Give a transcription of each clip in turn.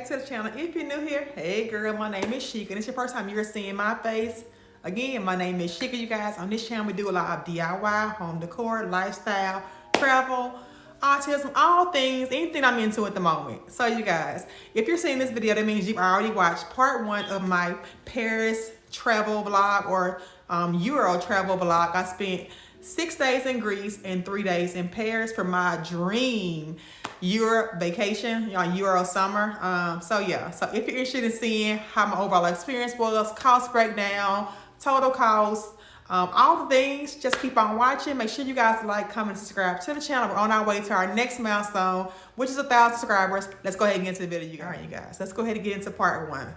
back to the channel. If you're new here, hey girl, my name is Sheikah, and it's your first time you're seeing my face. Again, my name is Sheikah, you guys. On this channel, we do a lot of DIY, home decor, lifestyle, travel, autism, all things, anything I'm into at the moment. So you guys, if you're seeing this video, that means you've already watched part 1 of my Paris travel vlog or Euro travel vlog. I spent 6 days in Greece and 3 days in Paris for my dream Euro vacation, Euro summer. So if you're interested in seeing how my overall experience was, cost breakdown, total cost, all the things, just keep on watching. Make sure you guys like, comment, subscribe to the channel. We're on our way to our next milestone, which is 1,000 subscribers. Let's go ahead and get into the video. All right, you guys, let's go ahead and get into part 1.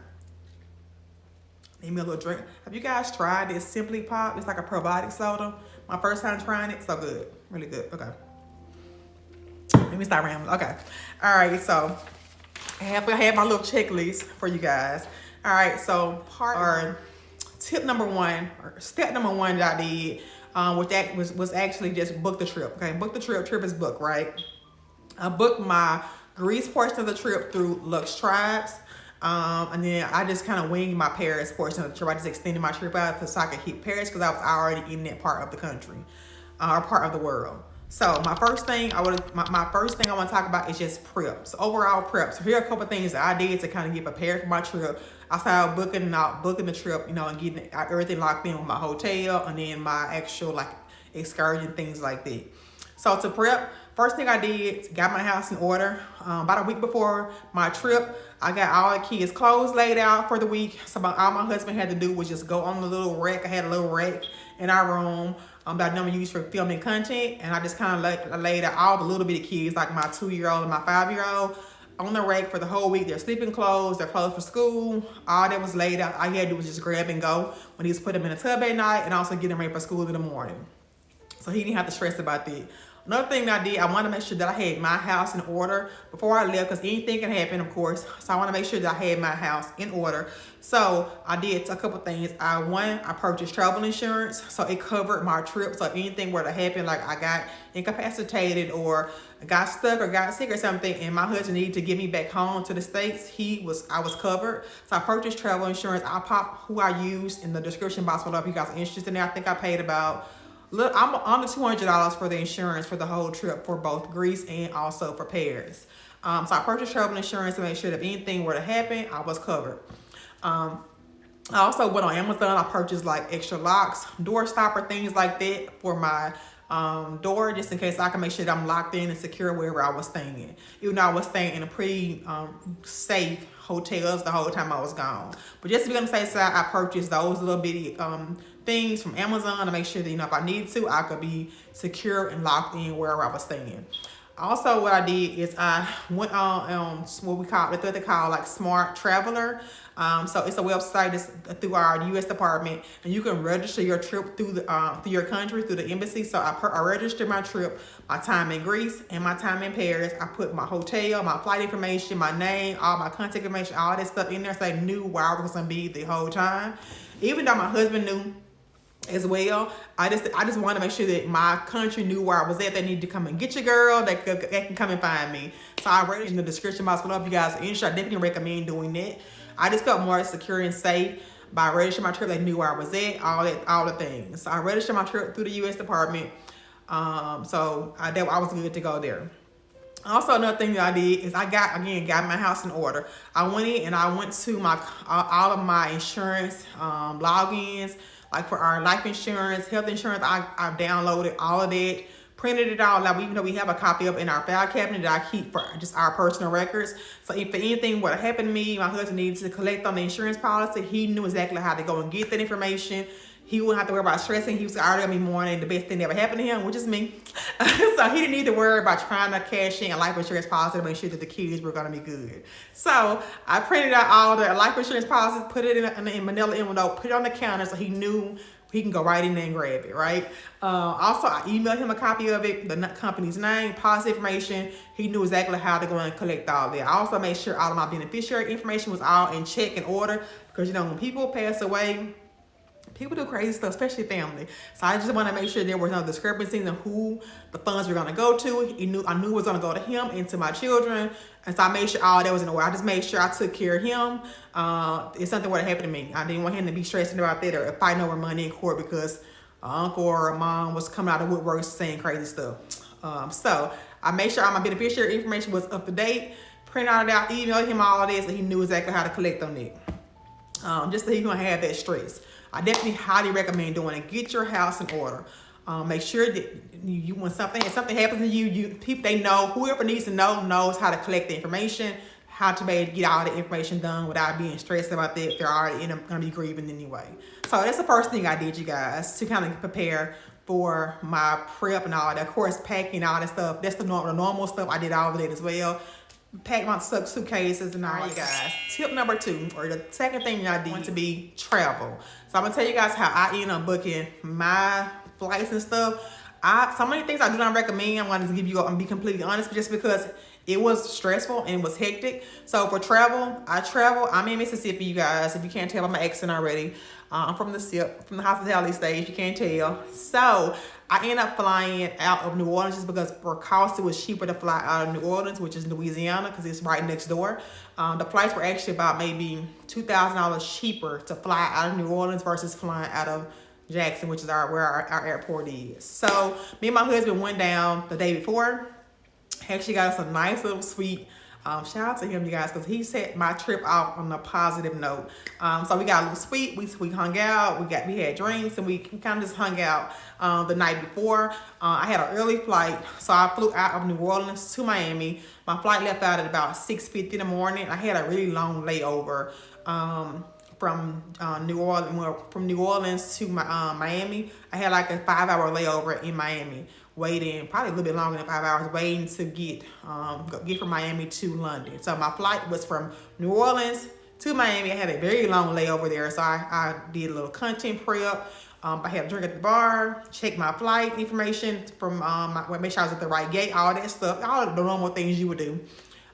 Need me a little drink. Have you guys tried this Simply Pop? It's like a probiotic soda. My first time trying it, so good, really good. Okay, let me start rambling. Okay, all right. So I have my little checklist for you guys. All right, so step number one that I did, was actually just book the trip. Okay, book the trip. Trip is booked, right? I booked my Greece portion of the trip through Luxe Tribes. And then I just kind of winged my Paris portion of the trip. I just extended my trip out so I could hit Paris because I was already in that part of the country, or part of the world. So my first thing I want to talk about is just prep. So overall prep. So here are a couple of things that I did to kind of get prepared for my trip. I started booking the trip, and getting everything locked in with my hotel and then my actual excursion, things like that. So to prep, first thing I did, got my house in order. About a week before my trip, I got all the kids' clothes laid out for the week. So all my husband had to do was just go on the little rack. I had a little rack in our room that I normally use for filming content. And I just kind of laid out all the little bitty kids, like my 2-year-old and my 5-year-old, on the rack for the whole week. Their sleeping clothes, their clothes for school, all that was laid out. All you had to do was just grab and go when he was put them in a tub at night and also get them ready for school in the morning. So he didn't have to stress about that. Another thing that I did, I want to make sure that I had my house in order before I left, because anything can happen, of course. So I want to make sure that I had my house in order. So I did a couple things. I purchased travel insurance, so it covered my trip. So if anything were to happen, like I got incapacitated or got stuck or got sick or something, and my husband needed to get me back home to the States, I was covered. So I purchased travel insurance. I'll pop who I used in the description box below if you guys are interested in that. I think I paid about, I'm under $200 for the insurance for the whole trip for both Greece and also for Paris. So I purchased travel insurance to make sure that if anything were to happen, I was covered. I also went on Amazon. I purchased extra locks, door stopper, things like that for my door, just in case I can make sure that I'm locked in and secure wherever I was staying. Even though I was staying in a pretty safe hotels the whole time I was gone. But just to be on the safe side, I purchased those little bitty things from Amazon to make sure that if I needed to, I could be secure and locked in wherever I was staying. Also, what I did is I went on what they call Smart Traveler. So it's a website that's through our U.S. department, and you can register your trip through your country, through the embassy. So I registered my trip, my time in Greece and my time in Paris. I put my hotel, my flight information, my name, all my contact information, all that stuff in there, so they knew where I was gonna be the whole time. Even though my husband knew as well, I just want to make sure that my country knew where I was at. They need to come and get your girl. They can come and find me. So I read it in the description box below if you guys are interested. I definitely recommend doing that. I just felt more secure and safe by registering my trip. They knew where I was at, all the things. So I registered my trip through the U.S. department. So I was good to go there. Also, another thing that I did is I got my house in order. I went in and I went to all of my insurance logins, like for our life insurance, health insurance. I downloaded all of that, printed it all out, even though we have a copy of it in our file cabinet that I keep for just our personal records. So if anything were to happen to me, my husband needed to collect on the insurance policy, he knew exactly how to go and get that information. He wouldn't have to worry about stressing. He was already gonna be mourning the best thing that ever happened to him, which is me. So he didn't need to worry about trying to cash in a life insurance policy to make sure that the kids were gonna be good. So I printed out all the life insurance policies, put it in a manila envelope, put it on the counter so he knew he can go right in there and grab it, right? Also, I emailed him a copy of it, the company's name, policy information. He knew exactly how to go and collect all that. I also made sure all of my beneficiary information was all in check and order, because when people pass away, People do crazy stuff, especially family. So I just want to make sure there was no discrepancies in who the funds were going to go to. I knew it was going to go to him and to my children. And so I made sure all that was in order. I just made sure I took care of him. If something would have happened to me, I didn't want him to be stressing about that or fighting over money in court because an uncle or a mom was coming out of woodwork saying crazy stuff. So I made sure all my beneficiary information was up to date, printed it out, emailed him all of this, so he knew exactly how to collect on it. Just so he's gonna have that stress. I definitely highly recommend doing it. Get your house in order. Make sure that you when something happens to you, people they know, whoever needs to know knows how to collect the information, how to be able to get all the information done without being stressed about that if they're already gonna be grieving anyway. So that's the first thing I did, you guys, to kind of prepare for my prep and all that. Of course, packing all that stuff. That's the normal stuff. I did all of that as well. Pack my suitcases and all, you guys. Tip number 2, or the second thing I did, to be travel. So I'm gonna tell you guys how I end up booking my flights and stuff. So many things I do not recommend. I'm gonna give you, I'm be completely honest, just because it was stressful and it was hectic. So for travel, I'm in Mississippi, you guys. If you can't tell by my accent already, I'm from the hospitality stage. You can't tell. So I ended up flying out of New Orleans just because for cost it was cheaper to fly out of New Orleans, which is Louisiana, because it's right next door. The flights were actually about maybe $2,000 cheaper to fly out of New Orleans versus flying out of Jackson, which is where our airport is. So me and my husband went down the day before. Actually got us a nice little suite. Shout out to him, you guys, because he set my trip off on a positive note. So we got a little suite. We hung out. We had drinks, and we kind of just hung out the night before. I had an early flight, so I flew out of New Orleans to Miami. My flight left out at about 6:50 in the morning. I had a really long layover from New Orleans to Miami. I had like a 5-hour layover in Miami, waiting probably a little bit longer than 5 hours, waiting to get from Miami to London. So my flight was from New Orleans to Miami. I had a very long layover there, so I did a little content prep. I had a drink at the bar, checked my flight information from make sure I was at the right gate, all that stuff, all the normal things you would do.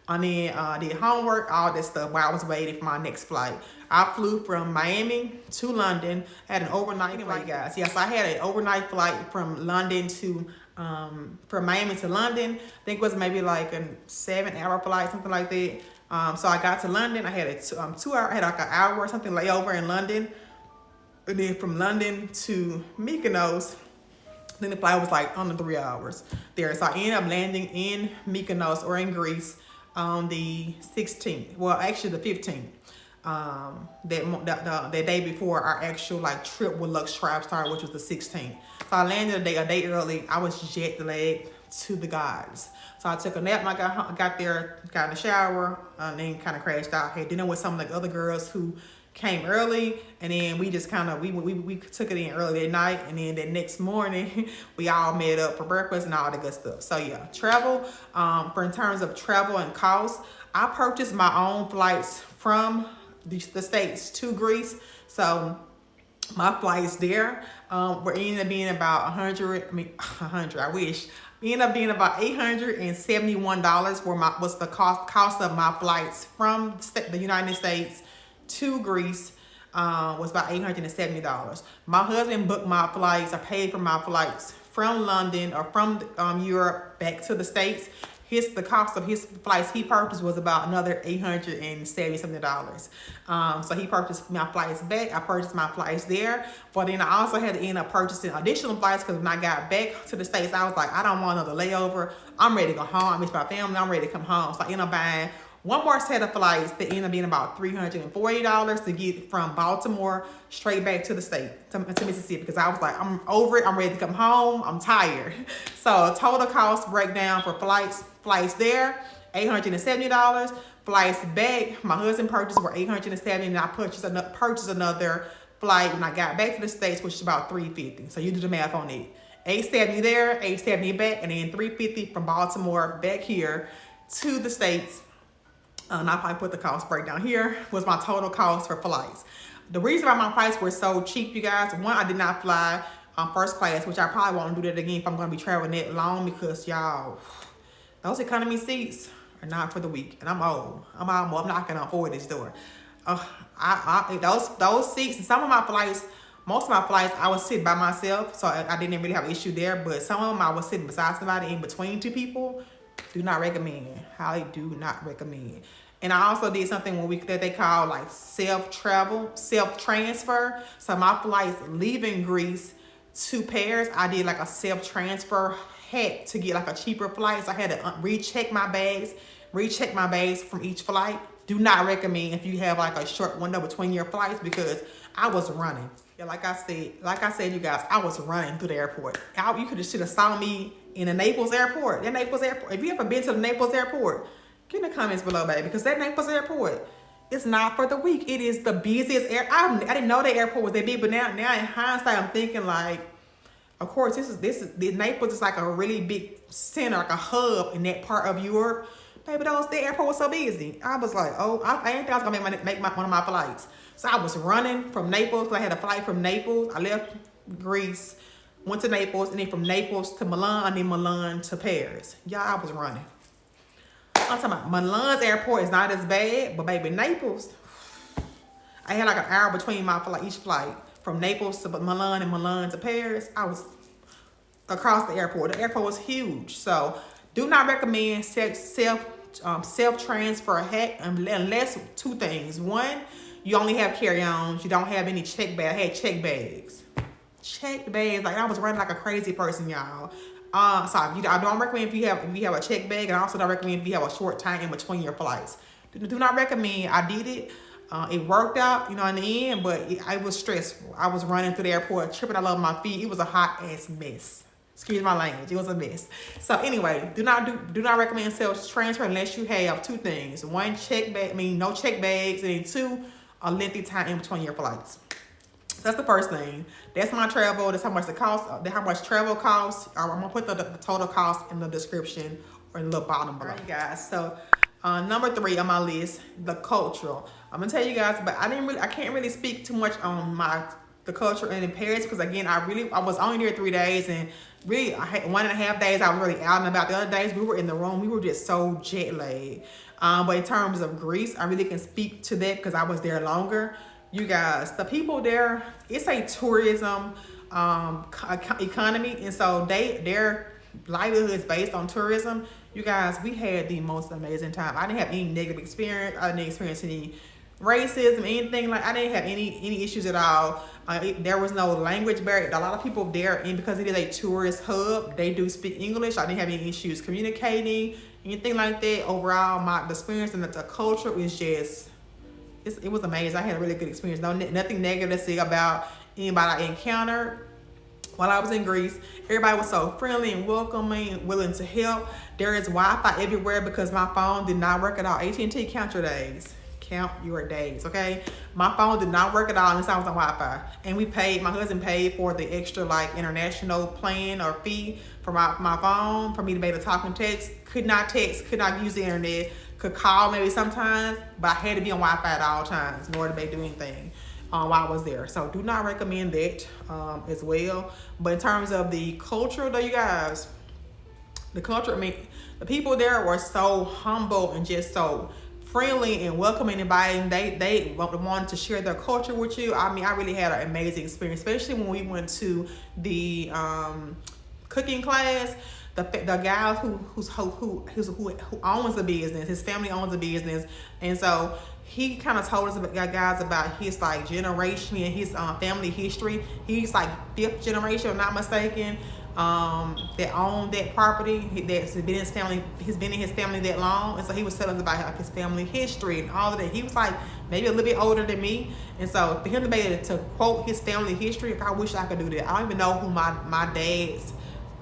And then did homework, all that stuff while I was waiting for my next flight. I flew from Miami to London, had an overnight flight, guys. Yes, I had an overnight flight from London to from Miami to London. I think it was maybe like a 7-hour flight, something like that. So I got to London. I had a 2-hour, I had like an hour or something layover in London. And then from London to Mykonos, then the flight was like under 3 hours there. So I ended up landing in Mykonos, or in Greece, on the 16th. Well, actually the 15th. That day before our actual like trip with Luxe Tribe started, which was the 16th. So I landed a day early. I was jet lagged to the gods. So I took a nap when I got there, got in the shower, and then kind of crashed out. Had dinner with some of the other girls who came early, and then we just kind of we took it in early that night, and then the next morning we all met up for breakfast and all the good stuff. So yeah, travel. For in terms of travel and cost, I purchased my own flights from the States to Greece. So my flights there were ended up being about 100. I wish. Ended up being about $871 was the cost of my flights from the United States to Greece. Was about $870. My husband booked my flights. I paid for my flights from London or from Europe back to the States. The cost of his flights he purchased was about another $870 something. So he purchased my flights back. I purchased my flights there, but then I also had to end up purchasing additional flights because when I got back to the States, I was like, I don't want another layover. I'm ready to go home. I miss my family. I'm ready to come home. So I ended up buying one more set of flights that ended up being about $340 to get from Baltimore straight back to the state, to Mississippi, because I was like, I'm over it. I'm ready to come home. I'm tired. So total cost breakdown for flights there, $870. Flights back, my husband purchased were $870, and I purchased another flight when I got back to the States, which is about $350. So you do the math on it. $870 there, $870 back, and then $350 from Baltimore back here to the States. And I probably put the cost breakdown here, was my total cost for flights. The reason why my flights were so cheap, you guys, one, I did not fly first class, which I probably won't do that again if I'm going to be traveling that long, because y'all, those economy seats are not for the weak. And I'm old. I'm knocking on 40's door. Those seats, and some of my flights Most of my flights, I was sitting by myself, so I didn't really have an issue there. But some of them, I was sitting beside somebody in between two people. Do not recommend. Highly do not recommend. And I also did something that they call like self-travel, self-transfer. So my flights leaving Greece to Paris, I did like a self-transfer hack to get like a cheaper flight. So I had to recheck my bags from each flight. Do not recommend if you have like a short window between your flights, because I was running. Yeah, like I said, you guys, I was running through the airport. You should have saw me in the Naples airport. That Naples airport. If you ever been to the Naples airport, get in the comments below, baby, because that Naples airport, it's not for the weak. It is the busiest air. I didn't know the airport was that big, but now in hindsight, I'm thinking like, of course, the Naples is like a really big center, like a hub in that part of Europe. Baby, the airport was so busy. I was like, oh, I didn't think I was gonna make one of my flights. So I was running from Naples. I had a flight from Naples. I left Greece, went to Naples, and then from Naples to Milan, and then Milan to Paris. Y'all, I was running. I'm talking about Milan's airport is not as bad, but baby, Naples, I had like an hour between each flight. From Naples to Milan and Milan to Paris, I was across the airport. The airport was huge. So do not recommend self-transfer hack unless two things. One, you only have carry-ons. You don't have any check bags. I had check bags. Check bags. Like, I was running like a crazy person, y'all. So I don't recommend if you have a check bag, and I also don't recommend if you have a short time in between your flights. Do not recommend. I did it. It worked out, in the end, but it was stressful. I was running through the airport, tripping all over my feet. It was a hot ass mess. Excuse my language. It was a mess. So anyway, do not recommend self-transfer unless you have two things. One, no check bags, and then two, a lengthy time in between your flights. So that's the first thing. That's my travel. That's how much how much travel costs. I'm gonna put the total cost in the description or in the bottom below. All right, guys. So number 3 on my list, the cultural. I'm gonna tell you guys, but I can't really speak too much on the culture in Paris, because again, I was only there 3 days, and really I had 1.5 days I was really out and about. The other days we were in the room, we were just so jet lagged. But in terms of Greece, I really can speak to that because I was there longer. You guys, the people there, it's a tourism economy, and so their livelihood is based on tourism. You guys, we had the most amazing time. I didn't have any negative experience. I didn't experience any racism, anything. Like, I didn't have any issues at all. There was no language barrier. A lot of people there, and because it is a tourist hub, they do speak English. I didn't have any issues communicating, anything like that. Overall, the experience and the culture was just, it was amazing. I had a really good experience. Nothing negative to say about anybody I encountered while I was in Greece. Everybody was so friendly and welcoming and willing to help. There is Wi-Fi everywhere because my phone did not work at all. AT&T, count your days. Count your days, okay? My phone did not work at all unless I was on Wi-Fi. And my husband paid for the extra international plan or fee for my phone for me to be able to talk and text. Could not use the internet. Could call maybe sometimes, but I had to be on Wi-Fi at all times in order to be able to do anything while I was there. So do not recommend that as well. But in terms of the culture though, you guys, the culture, the people there were so humble and just so friendly and welcoming, inviting. They wanted to share their culture with you. I really had an amazing experience, especially when we went to the cooking class. The guy who owns the business, his family owns the business, and so he kind of told us about his generation and his family history. He's 5th generation, if I'm not mistaken, that owned that property. He's been in his family that long, and so he was telling us about his family history and all of that. He was maybe a little bit older than me, and so for him to be able to quote his family history, I wish I could do that. I don't even know who my dad's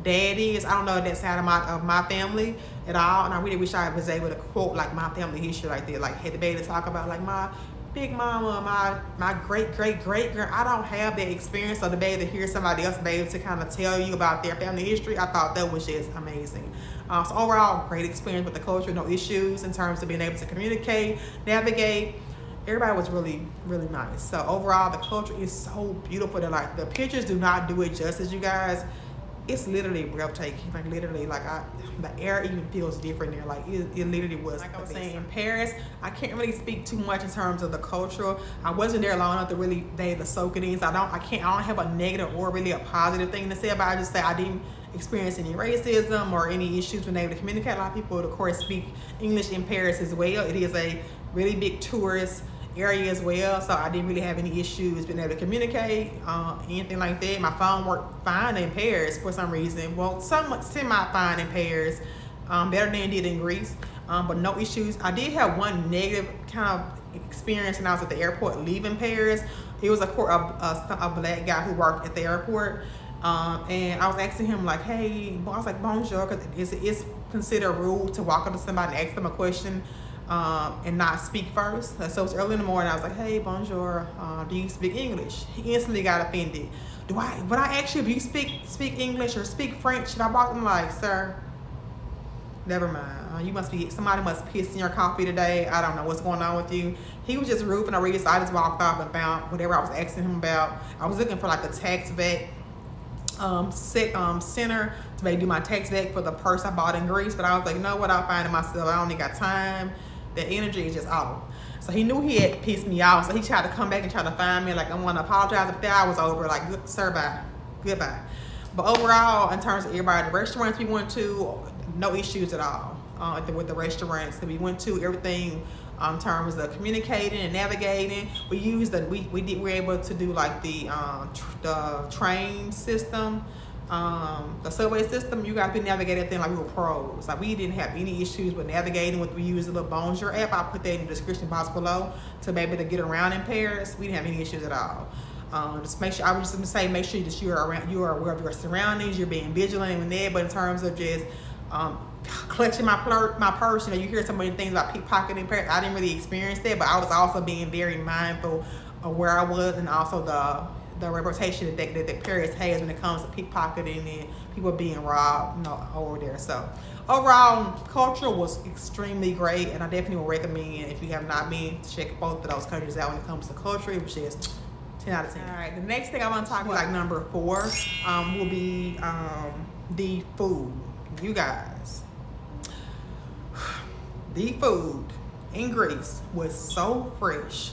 dad is. I don't know that side of my family at all, and I really wish I was able to quote my family history like that. Had to be able to talk about my big mama, my great great girl. I don't have that experience, so to be able to hear somebody else be able to kind of tell you about their family history, I thought that was just amazing. So overall, great experience with the culture, no issues in terms of being able to communicate, navigate. Everybody was really, really nice. So overall, the culture is so beautiful that the pictures do not do it justice, you guys. it's literally breathtaking. Like literally, like the air even feels different there. Like it literally was. Like I was saying, in Paris, I can't really speak too much in terms of the cultural. I wasn't there long enough to really be able to soak it in. So I don't have a negative or really a positive thing to say about it. I just say I didn't experience any racism or any issues when able to communicate. A lot of people, of course, speak English in Paris as well. It is a really big tourist area as well, so I didn't really have any issues being able to communicate, anything like that. My phone worked fine in Paris for some reason. Well, somewhat semi-fine in Paris, better than it did in Greece, but no issues. I did have one negative kind of experience when I was at the airport leaving Paris. It was a black guy who worked at the airport, and I was asking him like, hey, I was like, bonjour, because it's considered rude to walk up to somebody and ask them a question, and not speak first. So it's early in the morning. I was like, hey, bonjour, do you speak English? He instantly got offended. Would I ask you if you speak English or speak French? And I walked him like, sir, never mind. Somebody must piss in your coffee today. I don't know what's going on with you. He was just rude for no reason. So I just walked off and found whatever I was asking him about. I was looking for like a tax vet center to maybe do my tax vet for the purse I bought in Greece. But I was like, you know what? I'll find it myself. I don't even got time. The energy is just off. So he knew he had pissed me off. So he tried to come back and try to find me. Like, I want to apologize if that was over. Like, good, sir, bye. Goodbye. But overall, in terms of everybody, the restaurants we went to, no issues at all with the restaurants that we went to. Everything in terms of communicating and navigating. We were able to do like the train system. The subway system, you guys could navigate that thing like we were pros. Like we didn't have any issues with navigating. We used the little Bonjour app. I'll put that in the description box below to be able to get around in Paris. We didn't have any issues at all. Just make sure, I was just gonna say, make sure that you are aware of your surroundings, you're being vigilant in there. But in terms of just clutching my purse, you hear so many things about pickpocketing in Paris. I didn't really experience that, but I was also being very mindful of where I was, and also the reputation that Paris has when it comes to pickpocketing and people being robbed, over there. So overall, culture was extremely great, and I definitely would recommend, if you have not been, to check both of those countries out when it comes to culture, which is 10 out of 10. All right, the next thing I want to talk about, like number 4, will be the food. You guys, the food in Greece was so fresh,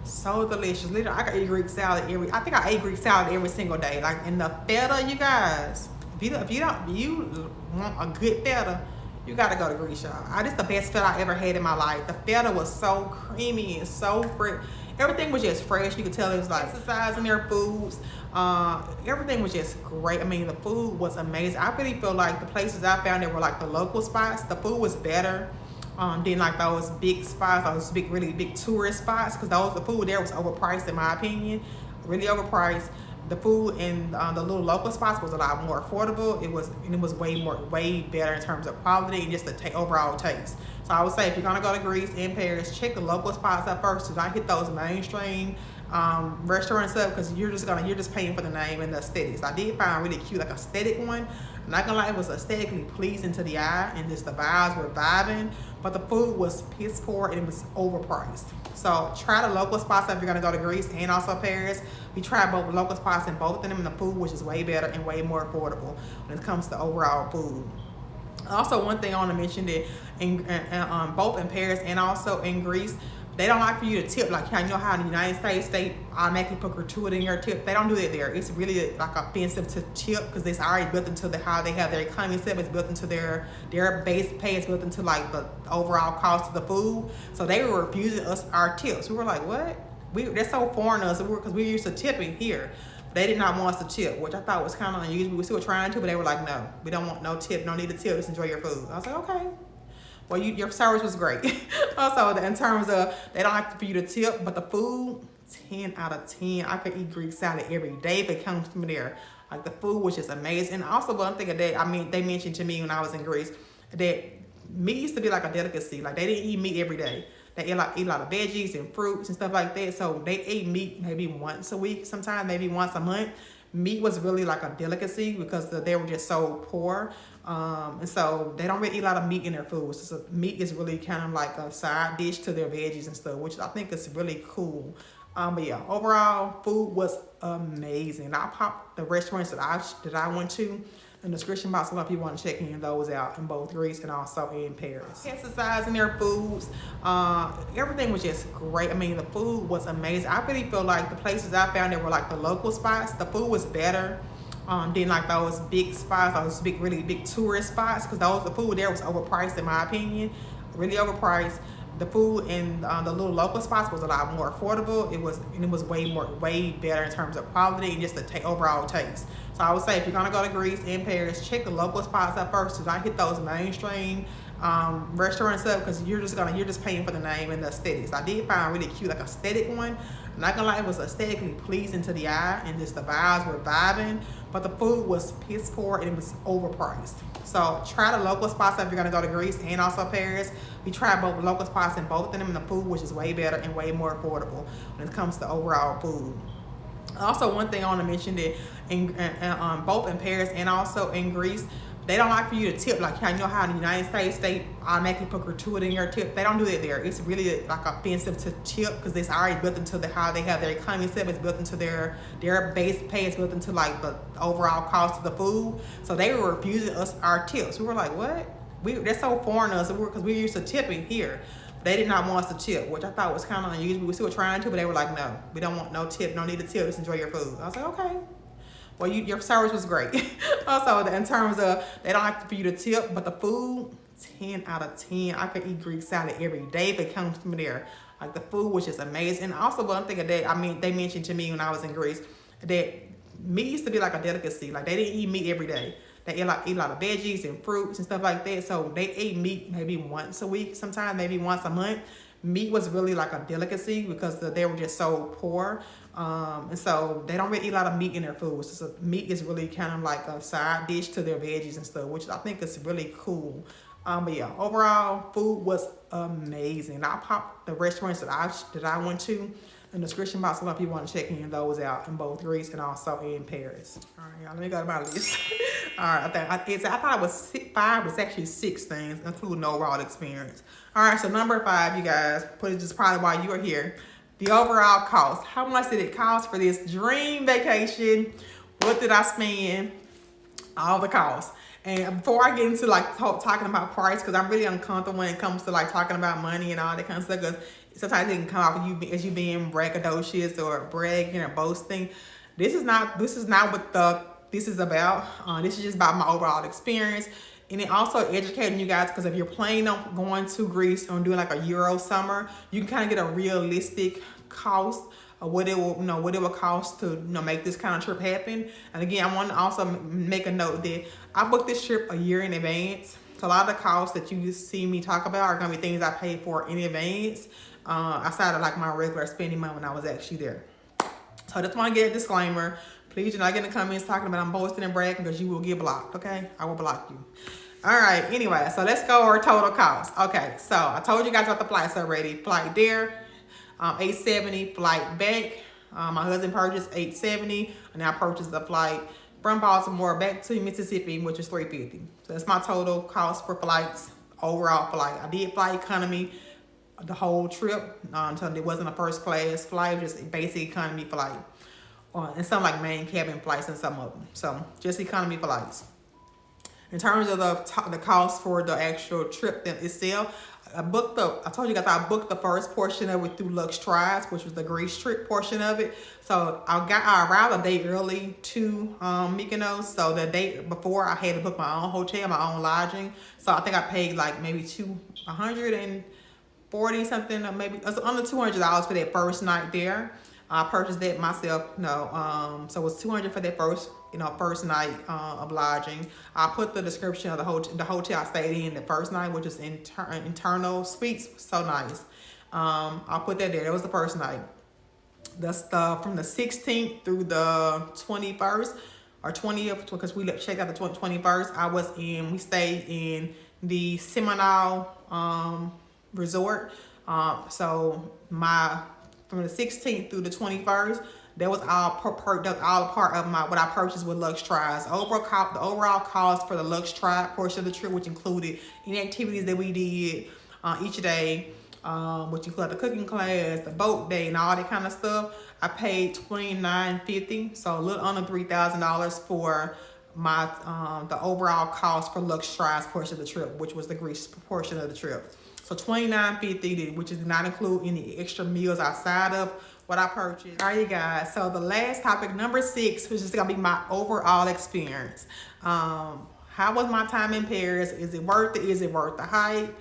so delicious. Literally, I could eat Greek salad I think I ate Greek salad every single day. Like, in the feta, you guys, if you want a good feta, you gotta go to Greece, y'all. This is the best feta I ever had in my life. The feta was so creamy and so fresh. Everything was just fresh. You could tell it was like exercising their foods. Everything was just great. I mean, the food was amazing. I really feel like the places I found that were like the local spots, the food was better than like those big spots, those really big tourist spots, because the food there was overpriced in my opinion, really overpriced. The food in the little local spots was a lot more affordable. It was way better in terms of quality and just the overall taste. So I would say, if you're gonna go to Greece and Paris, check the local spots up first. Do not hit those mainstream restaurants up, because you're just paying for the name and the aesthetics. I did find a really cute, like, aesthetic one. I'm not gonna lie, it was aesthetically pleasing to the eye, and just the vibes were vibing, but the food was piss poor and it was overpriced. So try the local spots if you're gonna go to Greece and also Paris. We tried both local spots in both of them, and the food was just way better and way more affordable when it comes to overall food. Also, one thing I want to mention, that both in Paris and also in Greece, they don't like for you to tip. Like, you know how in the United States they automatically put gratuity in your tip. They don't do that there. It's really like offensive to tip, because it's already built into how they have their economy set. It's built into their base pay. It's built into like the overall cost of the food. So they were refusing us our tips. We were like, what? They're so foreign to us, because we're used to tipping here. They did not want us to tip, which I thought was kind of unusual. We were still trying to, but they were like, no, we don't want no tip. No need to tip. Just enjoy your food. I was like, okay. Well, your service was great. Also, in terms of, they don't like for you to tip, but the food, 10 out of 10. I could eat Greek salad every day if it comes from there. Like, the food was just amazing. And also, one thing that they mentioned to me when I was in Greece, that meat used to be like a delicacy. Like, they didn't eat meat every day. They eat a lot of veggies and fruits and stuff like that. So they ate meat maybe once a week, sometimes maybe once a month. Meat was really like a delicacy, because they were just so poor. And so they don't really eat a lot of meat in their food. So meat is really kind of like a side dish to their veggies and stuff, which I think is really cool. But yeah, overall, food was amazing. I popped the restaurants that I went to in the description box. A lot of people want to check in those out in both Greece and also in Paris. Pesticides in their foods, everything was just great. I mean, the food was amazing. I really feel like the places I found that were like the local spots, the food was better than like those big spots, those big, really big tourist spots, because the food there was overpriced in my opinion, really overpriced. The food in the little local spots was a lot more affordable. It was way better in terms of quality and just the overall taste. So I would say if you're gonna go to Greece and Paris, check the local spots up first. Do not hit those mainstream restaurants up, because you're just paying for the name and the aesthetics. I did find a really cute like aesthetic one. I'm not gonna lie, it was aesthetically pleasing to the eye and just the vibes were vibing, but the food was piss poor and it was overpriced. So try the local spots if you're gonna go to Greece and also Paris. We tried both local spots in both of them, and the food was just way better and way more affordable when it comes to overall food. Also, one thing I want to mention that in both in Paris and also in Greece, they don't like for you to tip. Like, I know how in the United States they automatically put gratuity in your tip. They don't do that there. It's really like offensive to tip, because it's already built into how they have their economy set. It's built into their base pay. It's built into like the overall cost of the food. So they were refusing us our tips. We were like, what? That's so foreign to us, because we're used to tipping here. They did not want us to tip, which I thought was kind of unusual. We still were trying to, but they were like, no, we don't want no tip. No need to tip. Just enjoy your food. I was like, okay. Well, your service was great. Also, in terms of, they don't like for you to tip, but the food, 10 out of 10. I could eat Greek salad every day if it comes from there. Like, the food was just amazing. And also, one thing that they mentioned to me when I was in Greece, that meat used to be like a delicacy. Like, they didn't eat meat every day. They eat a lot of veggies and fruits and stuff like that. So they ate meat maybe once a week, sometimes maybe once a month. Meat was really like a delicacy because they were just so poor. And so they don't really eat a lot of meat in their food. So meat is really kind of like a side dish to their veggies and stuff, which I think is really cool. But yeah, overall, food was amazing. I popped the restaurants that I went to in the description box. A lot of people want to check in those out in both Greece and also in Paris. All right, y'all, let me go to my list. All right, I thought it was 5, but it's actually 6 things, including the overall experience. All right, so number 5, you guys, this is probably why you are here. The overall cost. How much did it cost for this dream vacation? What did I spend? All the costs. And before I get into like talking about price, because I'm really uncomfortable when it comes to like talking about money and all that kind of stuff, because sometimes it can come off as you being braggadocious or bragging or boasting. This is not what this is about. This is just about my overall experience. And it also educating you guys, because if you're planning on going to Greece or doing like a Euro summer, you can kind of get a realistic cost of what it will cost to make this kind of trip happen. And again, I want to also make a note that I booked this trip a year in advance. So a lot of the costs that you see me talk about are going to be things I paid for in advance, outside of like my regular spending money when I was actually there. So I just want to get a disclaimer. Please do not get in the comments talking about I'm boasting and bragging, because you will get blocked, okay? I will block you. All right, anyway, so let's go over total cost. Okay, so I told you guys about the flights already. Flight there, $870. Flight back, my husband purchased $870, and I purchased the flight from Baltimore back to Mississippi, which is $350. So that's my total cost for flights, overall flight. I did fly economy the whole trip until it wasn't a first class flight, just a basic economy flight. And some like main cabin flights and some of them. So just economy flights. In terms of the cost for the actual trip itself, I told you guys I booked the first portion of it through Luxe, which was the Greece trip portion of it. So I arrived a day early to Mykonos. So the day before, I had to book my own hotel, my own lodging. So I think I paid like maybe $140 something, or maybe it was under $200 for that first night there. I purchased that myself. So it was $200 for that first night of lodging. I put the description of the hotel I stayed in the first night, which is internal suites. So nice. I'll put that there. That was the first night. That's from the 16th through the 21st or 20th, because we checked out the 21st. We stayed in the Seminole resort. So from the 16th through the 21st, that was all part of what I purchased with Luxe Tries. The overall cost for the Luxe Try portion of the trip, which included any activities that we did each day, which include the cooking class, the boat day, and all that kind of stuff. I paid $29.50, so a little under $3,000 for my the overall cost for Luxe Tribe's portion of the trip, which was the Greece portion of the trip. So $29.50, which did not include any extra meals outside of what I purchased. All right, you guys. So the last topic, number 6, which is gonna be my overall experience. How was my time in Paris? Is it worth it? Is it worth the hype?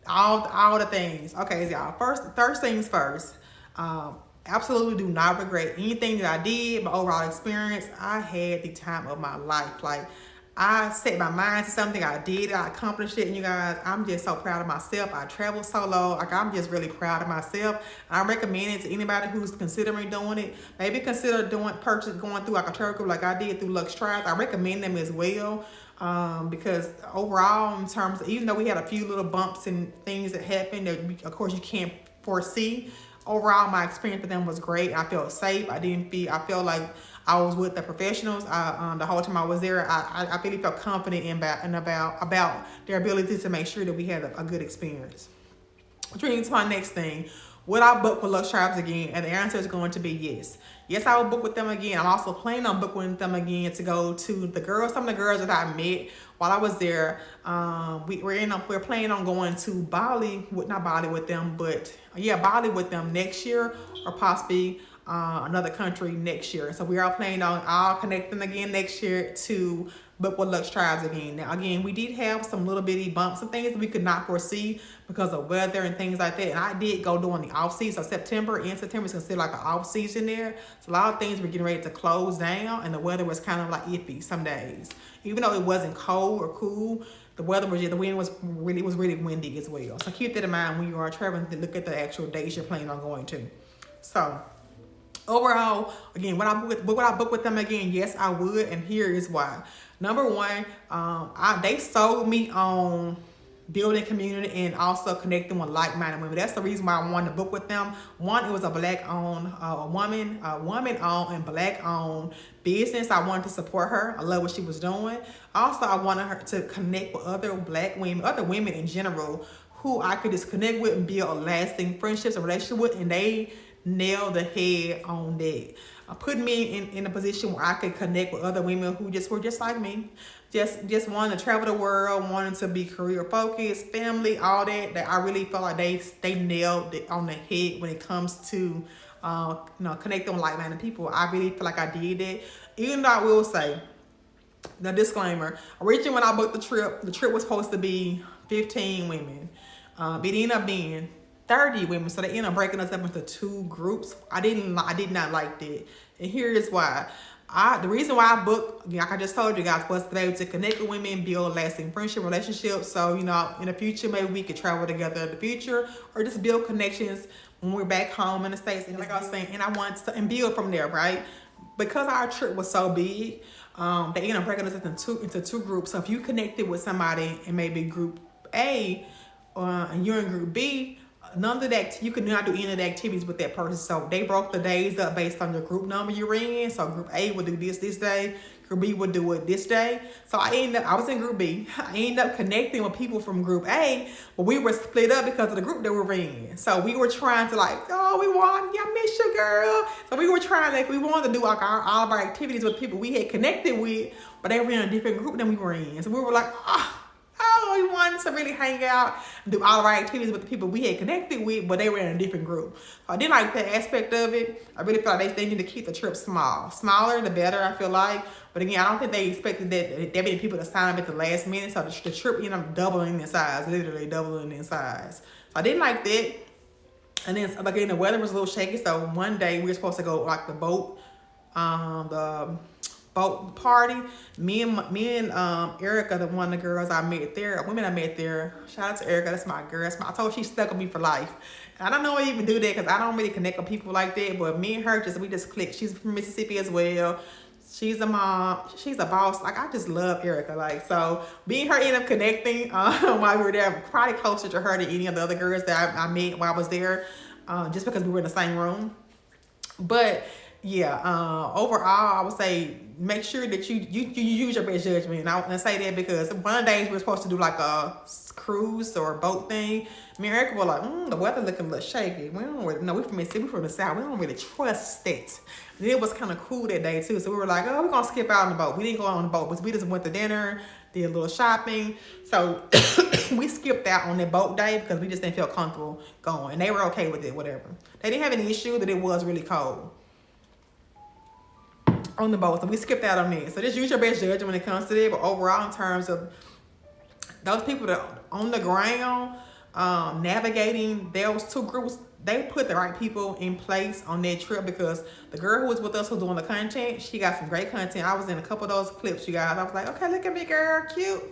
All the things. Okay, y'all. First things first. Absolutely do not regret anything that I did. My overall experience, I had the time of my life. Like, I set my mind to something, I did it, I accomplished it, and you guys, I'm just so proud of myself. I traveled solo. Like, I'm just really proud of myself. I recommend it to anybody who's considering doing it. Maybe consider going through like a travel group like I did through Luxe Tribe. I recommend them as well. Because overall, in terms of, even though we had a few little bumps and things that happened that of course you can't foresee, overall my experience with them was great. I felt safe. I felt like I was with the professionals. The whole time I was there, I really felt confident about their ability to make sure that we had a good experience. Which brings me to my next thing. Would I book with Luxe Tribes again? And the answer is going to be yes. Yes, I will book with them again. I'm also planning on booking with them again to go to some of the girls that I met while I was there. We're planning on going to Bali with Bali with them next year, or possibly another country next year. So we are planning on all connecting again next year to book with Luxe Tribes again. Now, again, we did have some little bitty bumps and things that we could not foresee because of weather and things like that. And I did go during the off season. So September is considered like an off season there. So a lot of things were getting ready to close down, and the weather was kind of like iffy some days. Even though it wasn't cold or cool, the wind was really windy as well. So keep that in mind when you are traveling to look at the actual days you're planning on going to. So overall, again, would I book with them again? Yes, I would, and here is why. Number one, they sold me on building community and also connecting with like-minded women. That's the reason why I wanted to book with them. One, it was a black-owned, woman-owned and black-owned business. I wanted to support her. I love what she was doing. Also, I wanted her to connect with other black women, other women in general, who I could just connect with and build lasting friendships and relationship with, and they nailed the head on that. Put me in a position where I could connect with other women who were just like me, just wanted to travel the world, wanted to be career focused, family, all that. That I really felt like they nailed it on the head when it comes to connecting with like-minded people. I really feel like I did it. Even though I will say, the disclaimer, originally when I booked the trip was supposed to be 15 women. It ended up being 30 women, so they ended up breaking us up into 2 groups. I did not like that, and here is why. The reason why I booked, like I just told you guys, was to be able to connect with women, build lasting friendship, relationships. So, in the future, maybe we could travel together in the future, or just build connections when we're back home in the States. And like I was saying, and I want to build from there, right? Because our trip was so big, they ended up breaking us into two groups. So if you connected with somebody in maybe group A, and you're in group B, none of that, you could not do any of the activities with that person. So they broke the days up based on the group number you're in. So group A would do this day, group B would do it this day. So I was in group B. I ended up connecting with people from group A, but we were split up because of the group that we were in. So we were trying to I miss you, girl. So we were trying, we wanted to do all of our activities with people we had connected with, but they were in a different group than we were in. So we were like, we wanted to really hang out and do all of our activities with the people we had connected with, but they were in a different group. So I didn't like that aspect of it. I really felt like they need to keep the trip small. Smaller, the better, I feel like. But again, I don't think they expected that many people to sign up at the last minute. So the trip ended up doubling in size, literally doubling in size. So I didn't like that. And then, again, the weather was a little shaky. So one day we were supposed to go the boat party. Me and Erica, one of the girls I met there, women I met there. Shout out to Erica, that's my girl. I told her she stuck with me for life. And I don't know I even do that because I don't really connect with people like that. But me and her we just clicked. She's from Mississippi as well. She's a mom. She's a boss. I just love Erica. So me and her ended up connecting while we were there. Probably closer to her than any of the other girls that I met while I was there, just because we were in the same room. But Yeah, overall, I would say make sure that you use your best judgment. And I say that because one of the days we were supposed to do like a cruise or a boat thing. Me and Erica were like, the weather looking a little shaky. We don't really, no, we from Mississippi, we from the South. We don't really trust it. And it was kind of cool that day too. So we were like, oh, we're going to skip out on the boat. We didn't go on the boat, but we just went to dinner, did a little shopping. So we skipped out on that boat day because we just didn't feel comfortable going. And they were okay with it, whatever. They didn't have any issue that it was really cold on the boat, so we skipped out on it. So just use your best judgment when it comes to it. But overall, in terms of those people that are on the ground, navigating those two groups, they put the right people in place on their trip, because the girl who was with us who's doing the content, she got some great content. I was in a couple of those clips, you guys. I was like, okay, look at me, girl, cute.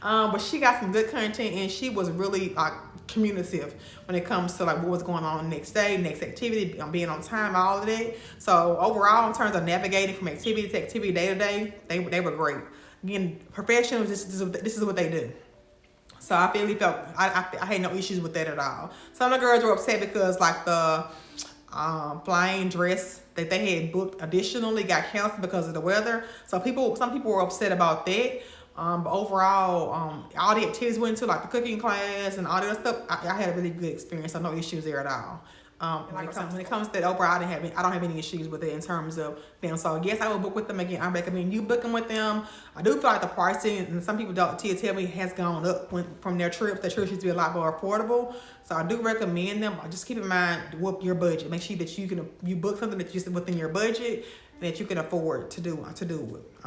But she got some good content, and she was really like communicative when it comes to like what was going on next day, next activity, being on time, all of that. So overall, in terms of navigating from activity to activity, day to day, they were great. Again, professionals, this is what they do. So I really felt I had no issues with that at all. Some of the girls were upset because like the flying dress that they had booked additionally got canceled because of the weather. So some people were upset about that. But overall, all the activities went to, like the cooking class and all that stuff, I had a really good experience. So no issues there at all. When it comes to that overall, I don't have any issues with it in terms of them. So yes, I will book with them again. I recommend you booking with them. I do feel like the pricing, and some people don't tell me, has gone up from their trips. Their trips used to be a lot more affordable. So I do recommend them. Just keep in mind with your budget. Make sure that you book something that's just within your budget that you can afford to do it.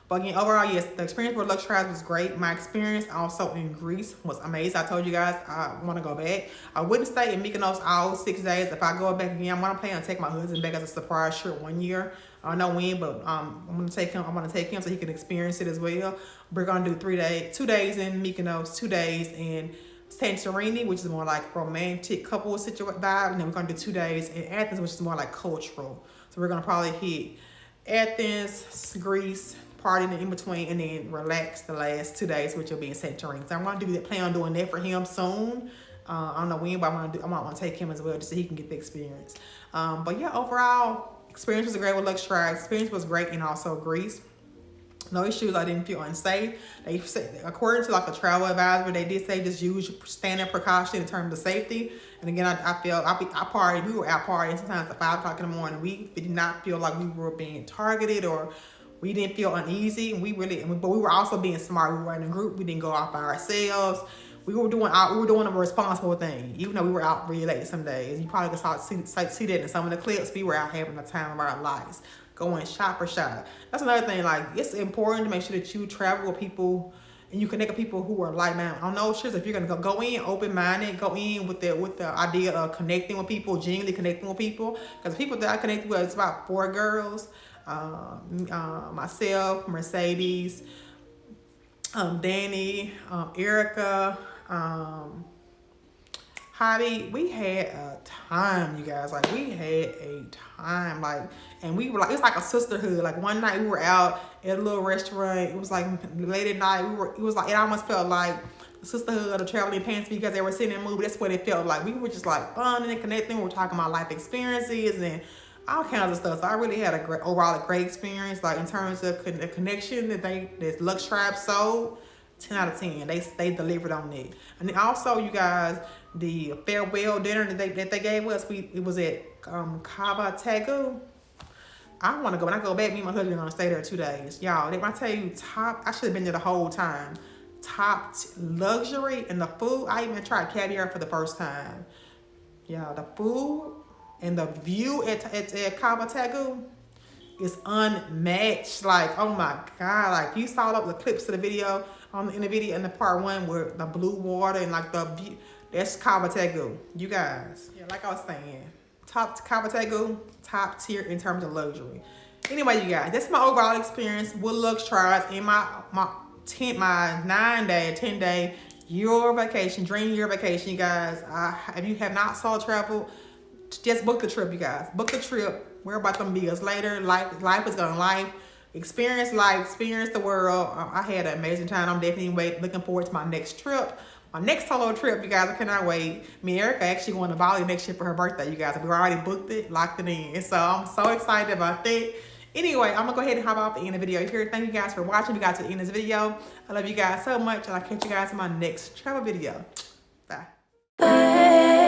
But again, overall, yes, the experience with Luxe Travels was great. My experience also in Greece was amazing. I told you guys I want to go back. I wouldn't stay in Mykonos all 6 days. If I go back again, I'm going to plan on taking my husband back as a surprise trip 1 year. I don't know when, but I'm going to take him. I want to take him so he can experience it as well. We're going to do 2 days in Mykonos, 2 days in Santorini, which is more like romantic couple vibe. And then we're going to do 2 days in Athens, which is more like cultural. So we're going to probably hit Athens, Greece, partying in between, and then relax the last 2 days, which will be in Santorini. So I'm going to do that, plan on doing that for him soon. I don't know when, but I might want to take him as well just so he can get the experience. But yeah, overall, experience was great with Luxe Travels. Experience was great in also Greece. No issues. I didn't feel unsafe. They said, according to like a travel advisor, they did say just use standard precaution in terms of safety. And again, I partied. We were out partying sometimes at 5 o'clock in the morning. We did not feel like we were being targeted, or we didn't feel uneasy. But we were also being smart. We were in a group. We didn't go out by ourselves. We were doing a responsible thing, even though we were out really late some days. You probably can see that in some of the clips. We were out having the time of our lives, going shop for shop. That's another thing. Like, it's important to make sure that you travel with people and you connect with people who are like-minded. I don't know, if you're gonna go in open-minded, go in with the idea of connecting with people, genuinely connecting with people. Because people that I connected with, it's about 4 girls. Myself, Mercedes, Danny, Erica, Hobby. We had a time, you guys. Like, we had a time. Like, and we were like, it's like a sisterhood. Like, one night we were out at a little restaurant. It was like late at night. It almost felt like the sisterhood of the traveling pants, because they were sitting in a movie. That's what it felt like. We were just like fun and connecting. We were talking about life experiences and all kinds of stuff. So I really had overall a great experience. Like, in terms of the connection that Luxe Travels sold, 10 out of 10. They delivered on it. And then also, you guys, the farewell dinner that they gave us, it was at Cava Tagu. I want to go. When I go back, me and my husband are going to stay there 2 days. Y'all, when I tell you I should have been there the whole time. Top luxury, and the food. I even tried caviar for the first time. Y'all, the food and the view at Cava Tagu is unmatched. Like, oh my God. Like, you saw the clips of the video in the part 1 where the blue water and like the view. That's Cava Tagu. You guys. Yeah, like I was saying. Cava Tagu, top tier in terms of luxury. Anyway, you guys, that's my overall experience with Luxe Travels in my 9-day, 10-day year vacation, dream year vacation, you guys. If you have not solo traveled, just book the trip, you guys. Book the trip. Worry about them bills later. Life is gonna life. Experience life. Experience the world. I had an amazing time. I'm definitely looking forward to my next trip. my next solo trip, you guys. I cannot wait. Me and Erica actually going to Bali next year for her birthday, you guys. We already booked it, locked it in. So I'm so excited about that. Anyway, I'm going to go ahead and hop off the end of the video here. Thank you guys for watching. We got to the end of this video. I love you guys so much, and I'll catch you guys in my next travel video. Bye.